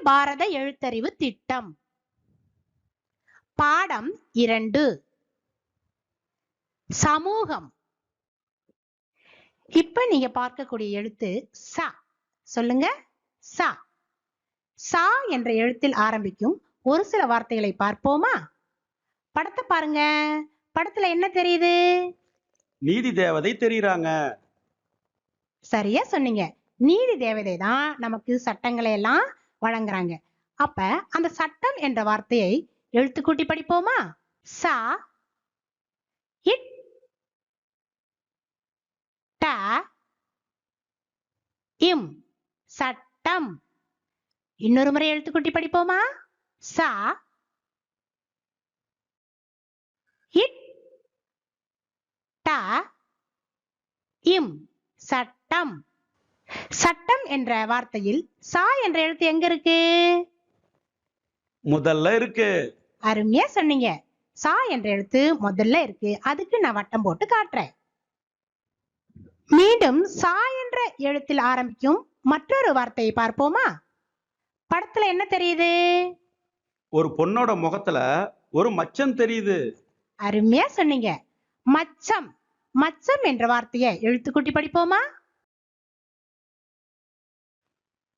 பாரத எழுத்தறிவு திட்டம். பாடம் 2. சமூகம். இப்ப நீங்க பார்க்கக்கூடிய எழுத்து ச. சொல்லுங்க. ச. சா என்ற எழுத்தில் ஆரம்பிக்கும் ஒரு சில வார்த்தைகளை பார்ப்போமா? படத்தை பாருங்க. படத்துல என்ன தெரியுது? நீதி தேவதை தெரியுறாங்க. சரியா சொன்னீங்க. நீதி தேவதை தான் நமக்கு சட்டங்களை எல்லாம் வழங்குறாங்க. அப்ப அந்த சட்டம் என்ற வார்த்தையை எழுத்து கூட்டி படிப்போமா? சா இட் ட இம் சட்டம். இன்னொரு முறை எழுத்து கூட்டி படிப்போமா? சா இட் ட இம் சட்டம். சட்டம் என்ற வார்த்தையில் சா என்ற எழுத்து எங்க இருக்கு? முதல்ல இருக்கு. அருமையா சொன்னீங்க. சா என்ற எழுத்து முதல்ல இருக்கு. அதுக்கு நான் வட்டம் போட்டு காட்டுறேன். மீண்டும் சா என்ற எழுத்தில் ஆரம்பிக்கும் மற்றொரு வார்த்தையை பார்ப்போமா? படத்துல என்ன தெரியுது? ஒரு பொண்ணோட முகத்துல ஒரு மச்சம் தெரியுது. அருமையா சொன்னீங்க. மச்சம். மச்சம் என்ற வார்த்தையை எழுத்து கூட்டி படிப்போமா?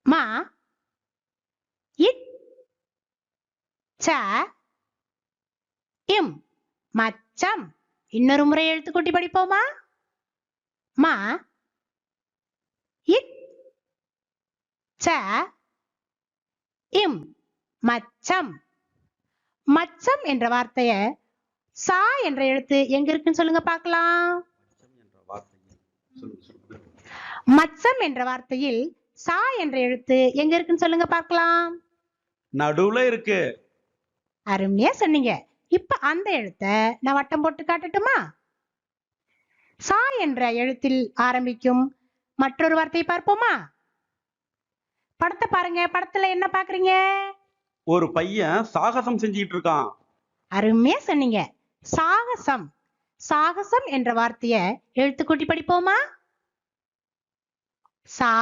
மா இட் ச இம் மச்சம். இன்னொரு முறை எழுத்து கூட்டி படிப்போமா? மா இட் ச இம் மச்சம். மச்சம் என்ற வார்த்தைய சா என்ற எழுத்து எங்க இருக்குன்னு சொல்லுங்க பார்க்கலாம். மச்சம் என்ற வார்த்தையில் சா என்ற எழுத்து எங்க இருக்குன்னு சொல்லுங்க பார்க்கலாம். நடுவுல இருக்கு. அருமையா சொன்னீங்க. இப்ப அந்த எழுத்தை நான் வட்டம் போட்டு காட்டட்டுமா? சா என்ற எழுத்தில் ஆரம்பிக்கும் மற்றொரு வார்த்தையை பார்ப்போமா? படத்தை பாருங்க. படத்துல என்ன பாக்குறீங்க? ஒரு பையன் சாகசம் செஞ்சிட்டு இருக்கான். அருமையா சொன்னீங்க. சாகசம். சாகசம் என்ற வார்த்தையை எழுத்து கூட்டி படிப்போமா? சா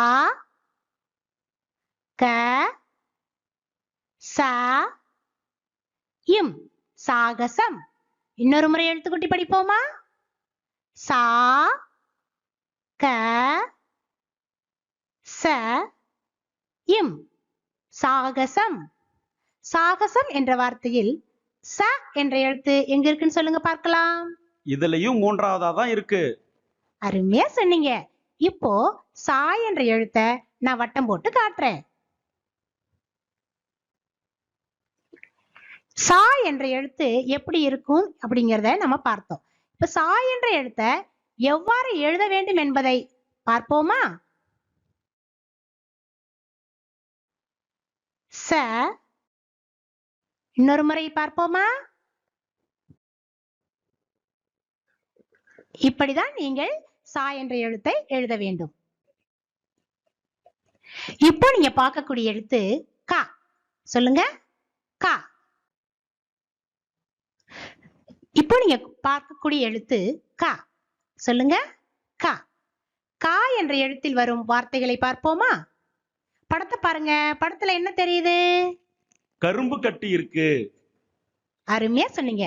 க ச இம் சாகசம். இன்னொரு முறை எழுத்து கூட்டி படிப்போமா? சா க ச இம் சாகசம். சாகசம் என்ற வார்த்தையில் ச என்ற எழுத்து எங்க இருக்குன்னு சொல்லுங்க பார்க்கலாம். இதுலயும் மூன்றாவதா தான் இருக்கு. அருமையா சொன்னீங்க. இப்போ சா என்ற எழுத்தை நான் வட்டம் போட்டு காட்டுறேன். சா என்ற எழுத்து எப்படி இருக்கும் அப்படிங்கறத நம்ம பார்த்தோம். இப்ப சா என்ற எழுத்தை எவ்வாறு எழுத வேண்டும் என்பதை பார்ப்போமா? ச. இன்னொரு முறை பார்ப்போமா? இப்படிதான் நீங்கள் சா என்ற எழுத்தை எழுத வேண்டும். இப்போ நீங்க பார்க்கக்கூடிய எழுத்து க. சொல்லுங்க. க. இப்போ நீங்க பார்க்கக்கூடிய எழுத்து க. சொல்லுங்க. க. க என்ற எழுத்தில் வரும் வார்த்தைகளை பார்ப்போமா? படத்தை பாருங்க. படத்துல என்ன தெரியுது? கரும்பு கட்டி இருக்கு. அருமையா சொன்னீங்க.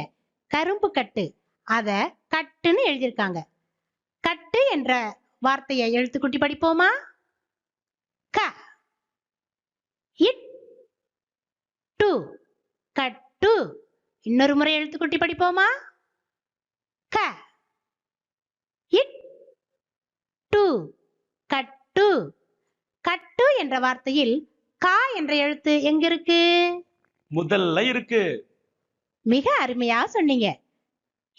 கரும்பு கட்டு. அத கட்டுன்னு எழுதியிருக்காங்க. கட்டு என்ற வார்த்தையை எழுத்து கூட்டி படிப்போமா? க இட் டு கட்டு. இன்னொரு முறை எழுத்து கூட்டி படிப்போமா? க இட் டு கட்டு. கட்டு என்ற வார்த்தையில் கா என்ற எழுத்து எங்க இருக்கு? முதல்ல இருக்கு. மிக அருமையா சொன்னீங்க.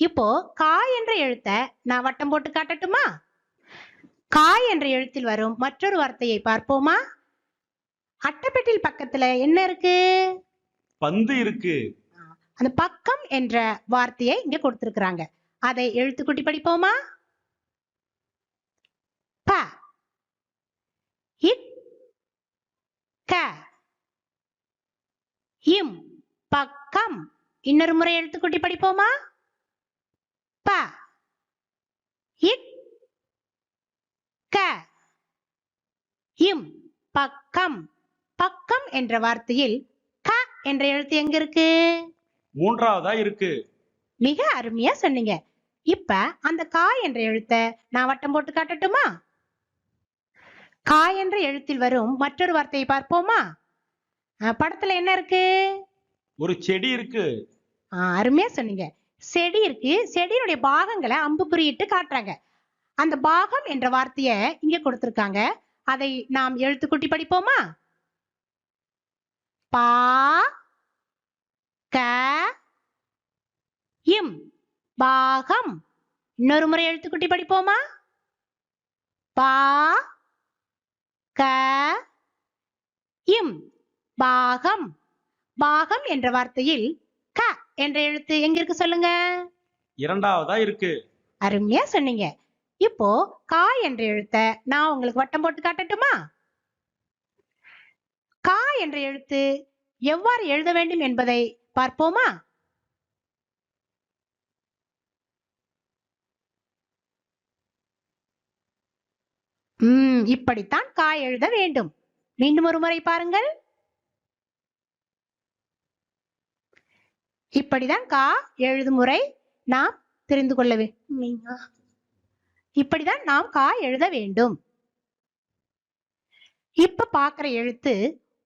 இப்போ கா என்ற எழுத்தை நான் வட்டம் போட்டு காட்டட்டுமா? கா என்ற எழுத்தில் வரும் மற்றொரு வார்த்தையை பார்ப்போமா? அட்டைப்பெட்டியில் பக்கத்துல என்ன இருக்கு? பந்து இருக்கு. அந்த பக்கம் என்ற வார்த்தையை இங்க கொடுத்திருக்கிறாங்க. அதை எழுத்து கூட்டி படிப்போமா? ப இட் க இம் பக்கம். இன்னொரு முறை எழுத்து கூட்டி படிப்போமா? ப இட் க இம் பக்கம். பக்கம் என்ற வார்த்தையில் க என்ற எழுத்து எங்க இருக்கு? மூன்றாவதா இருக்கு. மிக அருமையா சொன்னீங்க. இப்ப அந்த கா என்ற எழுத்தை நான் வட்டம் போட்டு காட்டட்டுமா? கா என்ற எழுத்தில் வரும் மற்றொரு வார்த்தையை பார்ப்போமா? படத்துல என்ன இருக்கு? ஒரு செடி இருக்கு. அருமையா சொன்னீங்க. செடி இருக்கு. செடியினுடைய பாகங்களை அம்பு குறியிட்டு காட்டுறாங்க. அந்த பாகம் என்ற வார்த்தைய இங்க கொடுத்திருக்காங்க. அதை நாம் எழுத்துக்கூட்டி படிப்போமா? பா க இம் பாகம். இன்னொரு முறை எழுத்துக்கூட்டி படிப்போமா? பா க இம் பாகம். பாகம் என்ற வார்த்தையில் க என்ற எழுத்து எங்க இருக்கு சொல்லுங்க? இரண்டாவதா இருக்கு. அருமையா சொன்னீங்க. இப்போ கா என்ற எழுத்தை நான் உங்களுக்கு வட்டம் போட்டு காட்டட்டுமா? கா என்ற எழுத்து எவ்வாறு எழுத வேண்டும் என்பதை பார்ப்போமா? இப்படித்தான் கா எழுத வேண்டும். மீண்டும் ஒரு முறை பாருங்கள். இப்படிதான் கா எழுதும் முறை நாம் தெரிந்து கொள்ள வேண்டும். இப்படிதான் நாம் கா எழுத வேண்டும். இப்ப பாக்குற எழுத்து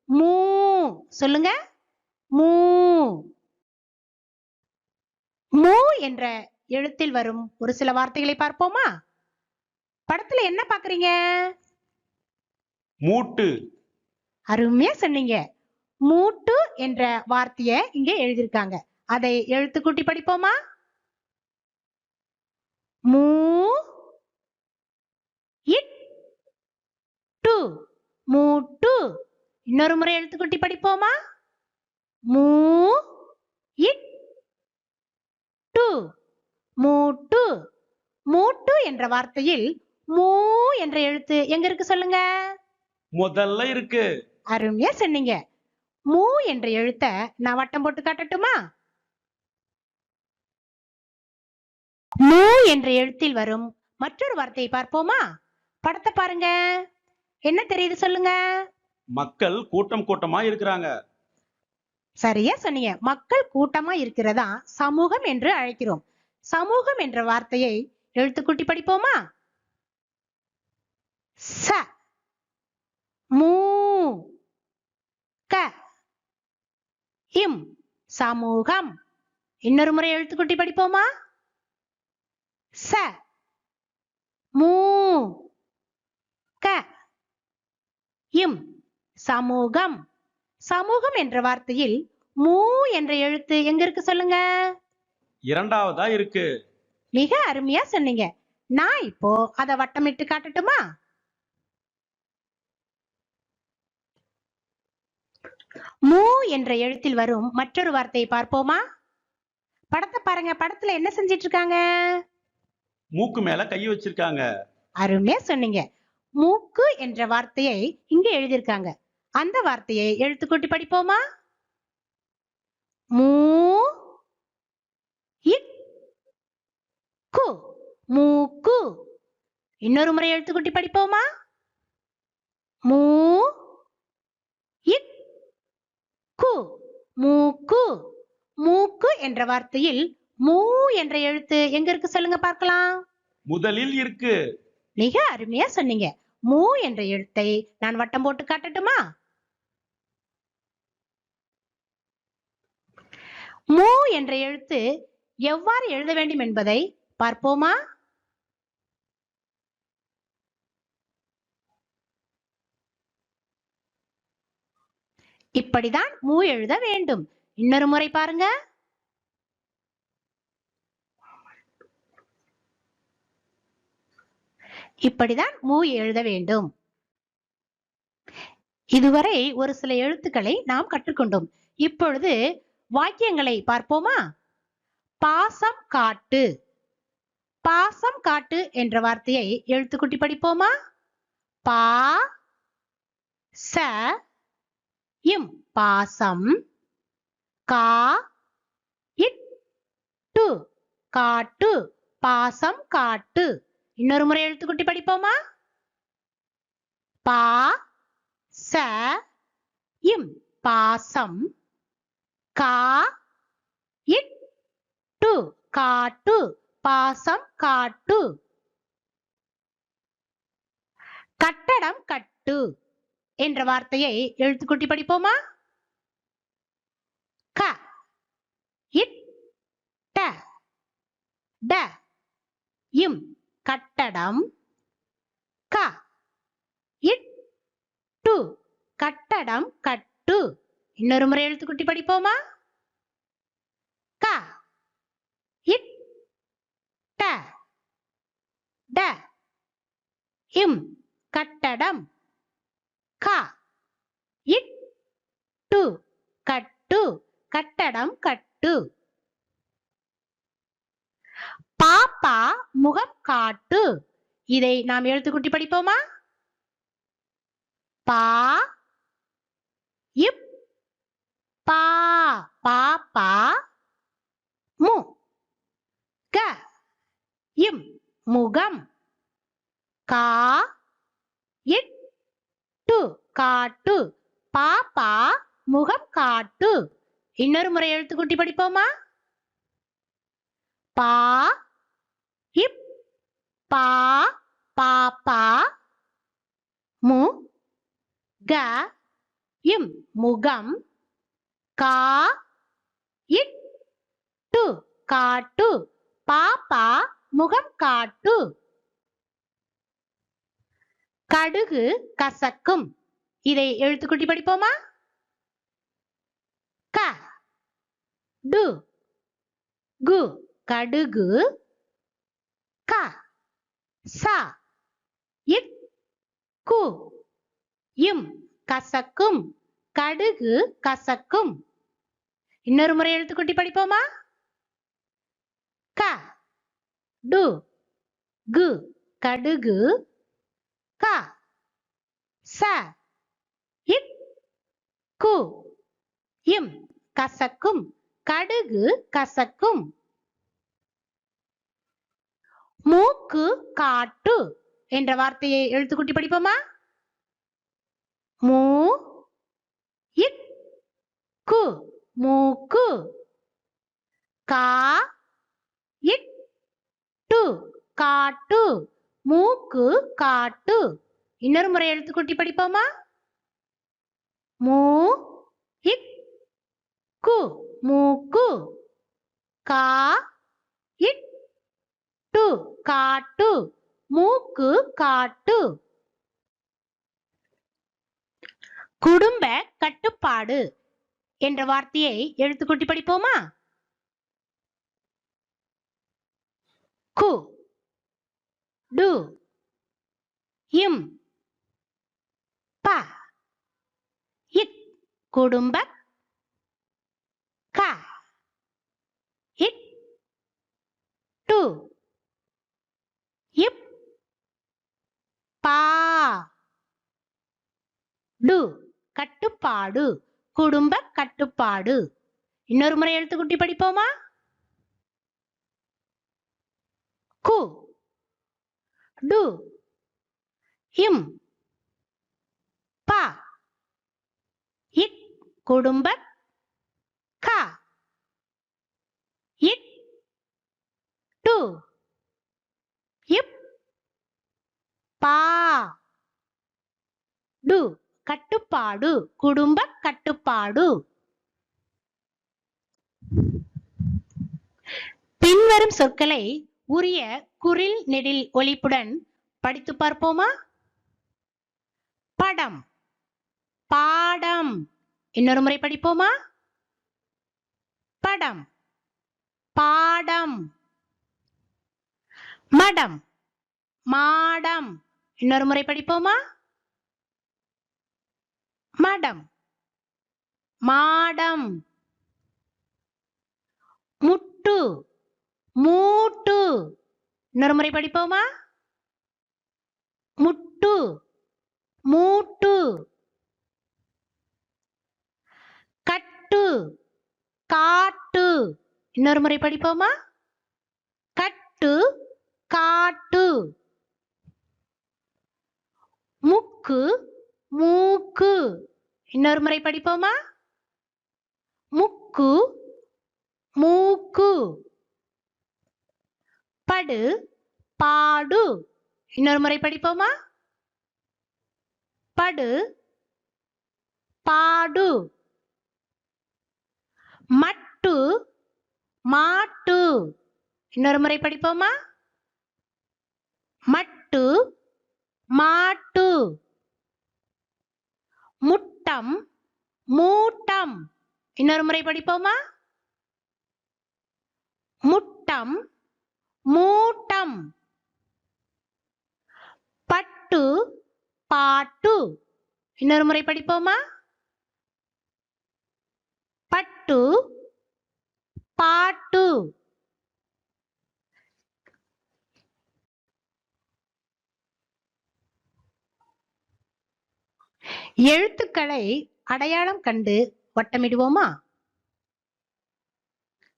மூ. சொல்லுங்க. மூ. மூ என்ற எழுத்தில் வரும் ஒரு சில வார்த்தைகளை பார்ப்போமா? படத்துல என்ன பாக்குறீங்க? மூட்டு. அருமையா சொன்னீங்க. மூட்டு என்ற வார்த்தையை இங்க எழுதியிருக்காங்க. அதை எழுத்துக்கூட்டி படிப்போமா? மூ இட் டு மூட்டு. இன்னொரு முறை எழுத்துக்கூட்டி படிப்போமா? மூ இட் டு மூட்டு. மூட்டு என்ற வார்த்தையில் மூ என்ற எழுத்து எங்க இருக்கு சொல்லுங்க? முதல்ல இருக்கு. அருமையா சொன்னீங்க. மூ என்ற எழுத்தை நான் வட்டம் போட்டு காட்டட்டுமா? மூ என்ற எழுத்தில் வரும் மற்றொரு வார்த்தையை பார்ப்போமா? படத்தை பாருங்க. என்ன தெரியுது சொல்லுங்க? மக்கள் கூட்டம் கூட்டமா இருக்கிறாங்க. சரியா சொன்னீங்க. மக்கள் கூட்டமா இருக்கிறதா சமூகம் என்று அழைக்கிறோம். சமூகம் என்ற வார்த்தையை எழுத்துக்கூட்டி படிப்போமா? ச மூ க இம் சமூகம். இன்னொரு முறை எழுத்துக்கூட்டி படிப்போமா? ச மூ க இம் சமூகம். சமூகம் என்ற வார்த்தையில் மூ என்ற எழுத்து எங்க இருக்கு சொல்லுங்க? இரண்டாவதா இருக்கு. மிக அருமையா சொன்னீங்க. நான் இப்போ அதை வட்டமிட்டு காட்டட்டுமா? மூ என்ற எழுத்தில் வரும் மற்றொரு வார்த்தையை பார்ப்போமா? படத்தை பாருங்க. படத்துல என்ன செஞ்சிட்டு இருக்காங்க? மூக்கு மேல கை வச்சிருக்காங்க. அருமையா சொன்னீங்க. மூக்கு என்ற வார்த்தையை இங்க எழுதியிருக்காங்க. அந்த வார்த்தையை எழுத்துக்கூட்டி படிப்போமா? மூ இட் கு மூக்கு. இன்னொரு முறை எழுத்துக்கூட்டி படிப்போமா? மூ இட் கு மூக்கு. மூக்கு என்ற வார்த்தையில் மூ என்ற எழுத்து எங்க இருக்கு சொல்லுங்க பார்க்கலாம்? முதலில் இருக்கு. மிக அருமையா சொன்னீங்க. மூ என்ற எழுத்தை நான் வட்டம் போட்டு காட்டட்டுமா? மூ என்ற எழுத்து எவ்வாறு எழுத வேண்டும் என்பதை பார்ப்போமா? இப்படிதான் மூ எழுத வேண்டும். இன்னொரு முறை பாருங்க. இப்படிதான் மூ எழுத வேண்டும். இதுவரை ஒரு சில எழுத்துக்களை நாம் கற்றுக்கொண்டோம். இப்பொழுது வாக்கியங்களை பார்ப்போமா? பாசம் காட்டு. பாசம் காட்டு என்ற வார்த்தையை எழுத்துக்கூட்டி படிப்போமா? பா ச இம் பாசம். கா இட் டு காட்டு. பாசம் காட்டு. இன்னொரு முறை எழுத்துக்கூட்டி படிப்போமா? பா ச இம் பாசம் கா இட்டு காட்டு பாசம் காட்டு கட்டடம் கட்டு என்ற வார்த்தையை எழுத்துக்கூட்டி படிப்போமா க இட்ட ட இம் கட்டடம் க இட்டு கட்டடம் கட்டு இன்னொரு முறை எழுத்துக்கூட்டி படிப்போமா க இட்ட ட இம் கட்டடம் க இட்டு கட்டு கட்டடம் கட்டு பாப்பா முகம் காட்டு இதை நாம் எழுத்துக்கூட்டி படிப்போமா பா இப் பா பாப்பா மு க இம் முகம் கா இட்டு காட்டு பாப்பா முகம் காட்டு இன்னொரு முறை எழுத்துக்கூட்டி படிப்போமா பா இப் பா பாப்பா மு க இம் முகம் கா இட்டு காட்டு பாப்பா முகம் காட்டு கடுகு கசக்கும் இதை எழுத்துக்கூட்டி படிப்போமா க டு கு கடுகு க ச இக் கு இம் கசக்கும் கடுகு கசக்கும் இன்னொரு முறை எழுத்துக்கூட்டி படிப்போமா க டு கு கடுகு க ச இக் கு இம் கசக்கும் கடுகு கசக்கும் மூக்கு காட்டு என்ற வார்த்தையை எழுத்துக்கூட்டி படிப்போமா மூ இக் கு மூக்கு கா இட்டு காட்டு மூக்கு காட்டு இன்னொரு முறை எழுத்துக்கூட்டி படிப்போமா மூ இக் கு மூக்கு கா இட்டு காட்டு மூக்கு காட்டு குடும்ப கட்டுப்பாடு என்ற வார்த்தையை எழுத்துக்கூட்டி படிப்போமா கு டு இம் ப இக் குடும்ப க இட்டு இப் பா டு கட்டுப்பாடு குடும்ப கட்டுப்பாடு இன்னொரு முறை எழுத்துக்கூட்டி படிப்போமா கு டு இம் ப இக் குடும்ப க இட்டு இப் பா டு கட்டுப்பாடு குடும்ப கட்டுப்பாடு பின்வரும் சொற்களை உரிய குறில் நெடில் ஒலிப்புடன் படித்து பார்ப்போமா படம் பாடம் இன்னொரு முறை படிப்போமா படம் பாடம் மடம் மாடம் இன்னொரு முறை படிப்போமா மடம் மாடம் முட்டு மூட்டு இன்னொரு முறை படிப்போமா முட்டு மூட்டு கட்டு காட்டு இன்னொரு முறை படிப்போமா கட்டு காட்டு முக்கு மூக்கு இன்னொரு முறை படிப்போமா? முக்கு மூக்கு. படு பாடு. இன்னொரு முறை படிப்போமா? படு பாடு. மட்டு மாட்டு. இன்னொரு முறை படிப்போமா? மட்டு மாட்டு. முட்டம் மூட்டம். இன்னொரு முறை படிப்போமா? முட்டம் மூட்டம். பட்டு பாட்டு. இன்னொரு முறை படிப்போமா? பட்டு பாட்டு. எழுத்துக்களை அடையாளம் கண்டு வட்டமிடுவோமா?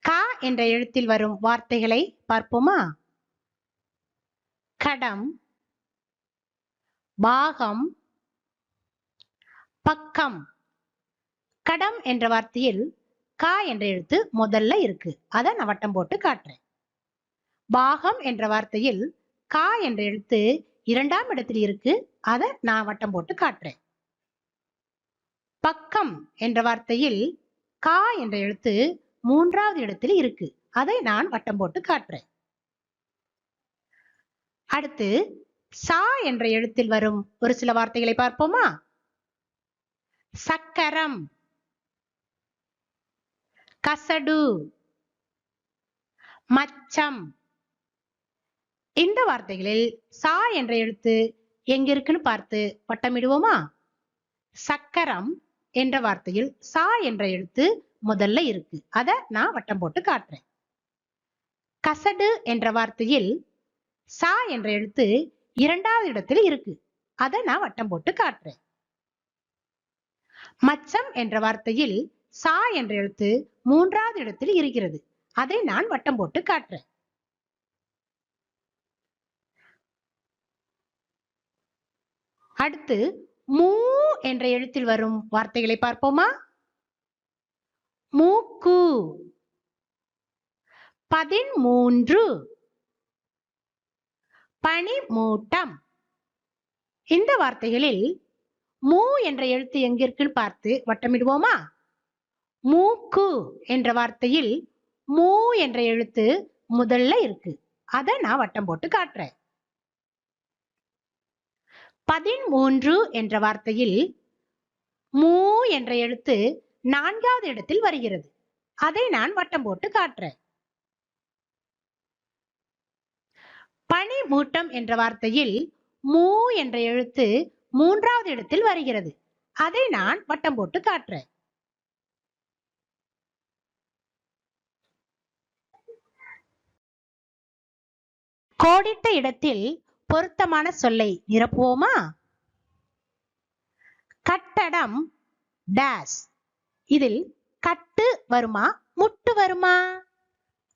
க என்ற எழுத்தில் வரும் வார்த்தைகளை பார்ப்போமா? கடம், பாகம், பக்கம். கடம் என்ற வார்த்தையில் க என்ற எழுத்து முதல்ல இருக்கு. அதை நான் வட்டம் போட்டு காட்டுறேன். பாகம் என்ற வார்த்தையில் க என்ற எழுத்து இரண்டாம் இடத்தில் இருக்கு. அதை நான் வட்டம் போட்டு காட்டுறேன். பக்கம் என்ற வார்த்தையில் க என்ற எழுத்து மூன்றாவது இடத்தில் இருக்கு. அதை நான் வட்டம் போட்டு காட்டுறேன். அடுத்து சா என்ற எழுத்தில் வரும் ஒரு சில வார்த்தைகளை பார்ப்போமா? சக்கரம், கசடு, மச்சம். இந்த வார்த்தைகளில் சா என்ற எழுத்து எங்க இருக்குன்னு பார்த்து வட்டமிடுவோமா? சக்கரம் என்ற வார்த்தையில் சா என்ற எழுத்து முதல்ல இருக்கு. அதை நான் வட்டம் போட்டு காட்டுறேன். கசடு என்ற வார்த்தையில் சா என்ற எழுத்து இரண்டாவது இடத்தில் இருக்கு. அதை நான் வட்டம் போட்டு காட்டுறேன். மச்சம் என்ற வார்த்தையில் சா என்ற எழுத்து மூன்றாவது இடத்தில் இருக்கிறது. அதை நான் வட்டம் போட்டு காட்டுறேன். அடுத்து மூ என்ற எழுத்தில் வரும் வார்த்தைகளை பார்ப்போமா? மூக்கு, 13, பனிமூட்டம். இந்த வார்த்தைகளில் மூ என்ற எழுத்து எங்க இருக்குன்னு பார்த்து வட்டமிடுவோமா? மூக்கு என்ற வார்த்தையில் மூ என்ற எழுத்து முதல்ல இருக்கு. அதை நான் வட்டம் போட்டு காட்டுறேன். 13 என்ற வார்த்தையில் மூ என்ற எழுத்து நான்காவது இடத்தில் வருகிறது. அதை நான் வட்டம் போட்டு காட்டுறேன். பனிமூட்டம் என்ற வார்த்தையில் மூ என்ற எழுத்து மூன்றாவது இடத்தில் வருகிறது. அதை நான் வட்டம் போட்டு காட்டுறேன். கோடிட்ட இடத்தில் பொருத்தமான சொல்லை நிரப்புவோமா? கட்டடம் டேஸ். இதில் கட்டு வருமா முட்டு வருமா?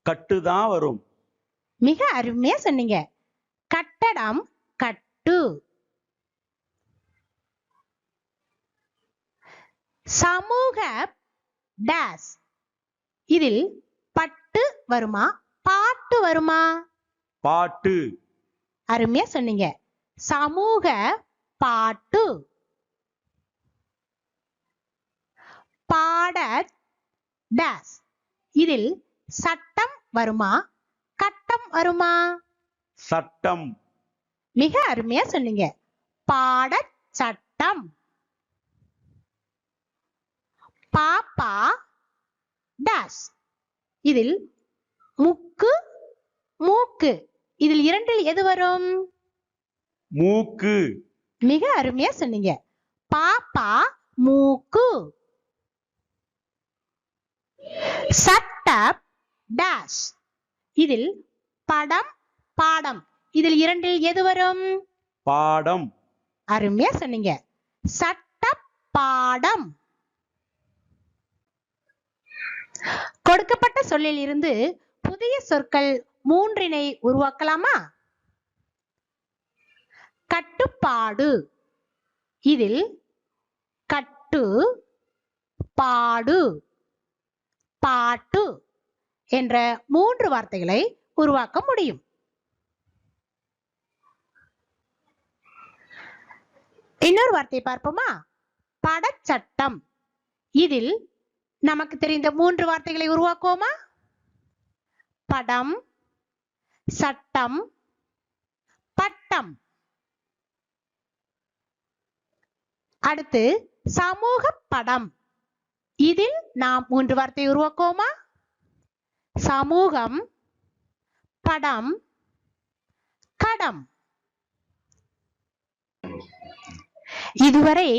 கட்டுதான் வரும். மிக அருமையா சொன்னீங்க. கட்டடம் கட்டு. சமூக டேஸ். இதில் பட்டு வருமா பாட்டு வருமா? பாட்டு. அருமையா சொன்னீங்க. சமூக பாட்டு. பாட டேஸ். இதில் சட்டம் வருமா கட்டம் வருமா? சட்டம். மிக அருமையா சொன்னீங்க. பாட சட்டம். பாப்பா டேஸ். இதில் முக்கு மூக்கு. இதில் இரண்டில் எது வரும்? மூக்கு. மிக அருமையா சொன்னீங்க. பாப்பா மூக்கு. சட்ட டேஷ். இதில் படம் பாடம். இதில் இரண்டில் எது வரும்? பாடம். அருமையா சொன்னீங்க. சட்ட பாடம். கொடுக்கப்பட்ட சொல்லில் இருந்து புதிய சொற்கள் மூன்றினை உருவாக்கலாமா? கட்டுப்பாடு. இதில் கட்டு ஓட்டு, பாடு, பாட்டு என்ற 3 வார்த்தைகளை உருவாக்க முடியும். இன்னொரு வார்த்தை பார்ப்போமா? படச்சட்டம். இதில் நமக்கு தெரிந்த 3 வார்த்தைகளை உருவாக்குவோமா? படம், சட்டம், பட்டம். அடுத்து சமூக படம். இதில் நாம் 3 வார்த்தை உருவாக்குவோமா? சமூகம், படம், கடம். இதுவரை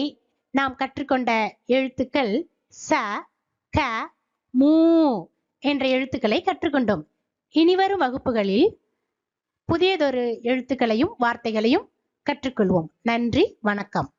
நாம் கற்றுக்கொண்ட எழுத்துக்கள் ச, க, மூ என்ற எழுத்துக்களை கற்றுக்கொண்டோம். இனிவரும் வகுப்புகளில் புதியதொரு எழுத்துக்களையும் வார்த்தைகளையும் கற்றுக்கொள்வோம். நன்றி, வணக்கம்.